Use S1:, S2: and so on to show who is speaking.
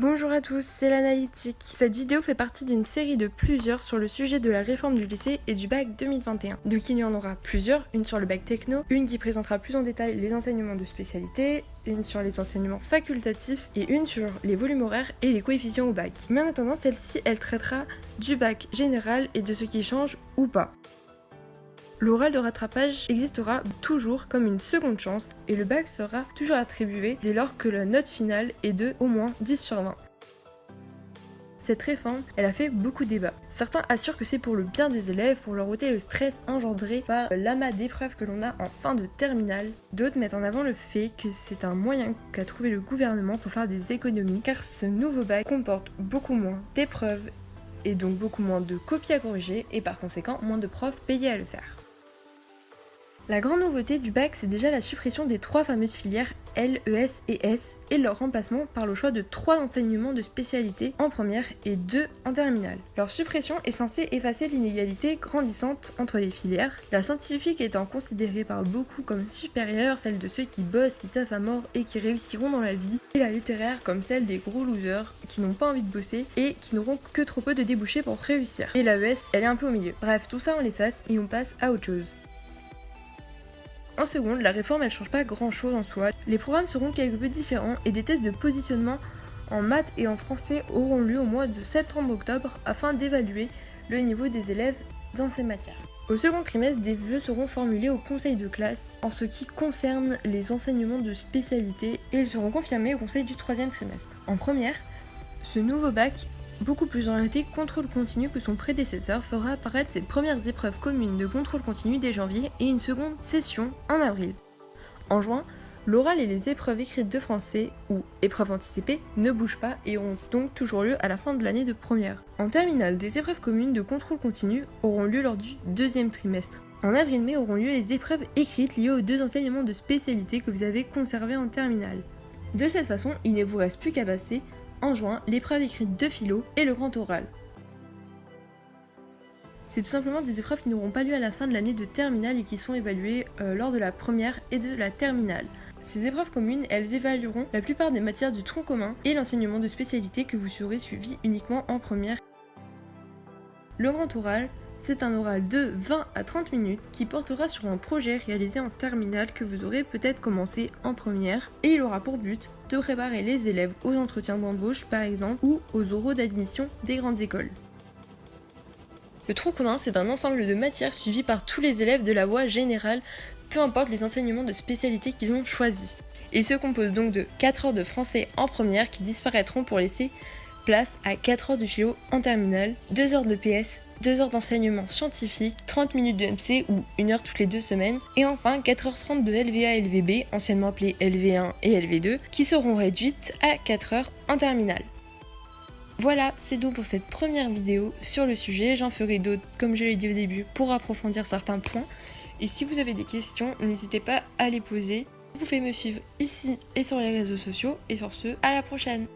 S1: Bonjour à tous, c'est l'analytique. Cette vidéo fait partie d'une série de plusieurs sur le sujet de la réforme du lycée et du bac 2021. Donc il y en aura plusieurs, une sur le bac techno, une qui présentera plus en détail les enseignements de spécialité, une sur les enseignements facultatifs et une sur les volumes horaires et les coefficients au bac. Mais en attendant, celle-ci, elle traitera du bac général et de ce qui change ou pas. L'oral de rattrapage existera toujours comme une seconde chance et le bac sera toujours attribué dès lors que la note finale est de au moins 10 sur 20. Cette réforme, elle a fait beaucoup débat. Certains assurent que c'est pour le bien des élèves, pour leur ôter le stress engendré par l'amas d'épreuves que l'on a en fin de terminale. D'autres mettent en avant le fait que c'est un moyen qu'a trouvé le gouvernement pour faire des économies, car ce nouveau bac comporte beaucoup moins d'épreuves et donc beaucoup moins de copies à corriger et par conséquent moins de profs payés à le faire. La grande nouveauté du bac, c'est déjà la suppression des 3 fameuses filières L, ES et S et leur remplacement par le choix de 3 enseignements de spécialité en première et 2 en terminale. Leur suppression est censée effacer l'inégalité grandissante entre les filières, la scientifique étant considérée par beaucoup comme supérieure, celle de ceux qui bossent, qui taffent à mort et qui réussiront dans la vie, et la littéraire comme celle des gros losers qui n'ont pas envie de bosser et qui n'auront que trop peu de débouchés pour réussir. Et la ES, elle est un peu au milieu. Bref, tout ça on l'efface et on passe à autre chose. En seconde, la réforme elle change pas grand chose en soi. Les programmes seront quelque peu différents et des tests de positionnement en maths et en français auront lieu au mois de septembre-octobre afin d'évaluer le niveau des élèves dans ces matières. Au second trimestre, des vœux seront formulés au conseil de classe en ce qui concerne les enseignements de spécialité et ils seront confirmés au conseil du troisième trimestre. En première, ce nouveau bac beaucoup plus orienté contrôle continu que son prédécesseur fera apparaître ses premières épreuves communes de contrôle continu dès janvier et une seconde session en avril. En juin, l'oral et les épreuves écrites de français, ou épreuves anticipées, ne bougent pas et auront donc toujours lieu à la fin de l'année de première. En terminale, des épreuves communes de contrôle continu auront lieu lors du deuxième trimestre. En avril-mai auront lieu les épreuves écrites liées aux 2 enseignements de spécialité que vous avez conservés en terminale. De cette façon, il ne vous reste plus qu'à passer en juin l'épreuve écrite de philo et le grand oral. C'est tout simplement des épreuves qui n'auront pas lieu à la fin de l'année de terminale et qui sont évaluées lors de la première et de la terminale. Ces épreuves communes, elles évalueront la plupart des matières du tronc commun et l'enseignement de spécialité que vous aurez suivi uniquement en première. Le grand oral, c'est un oral de 20 à 30 minutes qui portera sur un projet réalisé en terminale que vous aurez peut-être commencé en première et il aura pour but de préparer les élèves aux entretiens d'embauche par exemple ou aux oraux d'admission des grandes écoles. Le tronc commun, c'est un ensemble de matières suivies par tous les élèves de la voie générale, peu importe les enseignements de spécialité qu'ils ont choisis. Il se compose donc de 4 heures de français en première qui disparaîtront pour laisser place à 4 heures de philo en terminale, 2 heures de PS, 2 heures d'enseignement scientifique, 30 minutes de MC ou 1 heure toutes les 2 semaines, et enfin 4h30 de LVA-LVB, anciennement appelées LV1 et LV2, qui seront réduites à 4 heures en terminale. Voilà, c'est tout pour cette première vidéo sur le sujet, j'en ferai d'autres comme je l'ai dit au début pour approfondir certains points, et si vous avez des questions, n'hésitez pas à les poser. Vous pouvez me suivre ici et sur les réseaux sociaux, et sur ce, à la prochaine!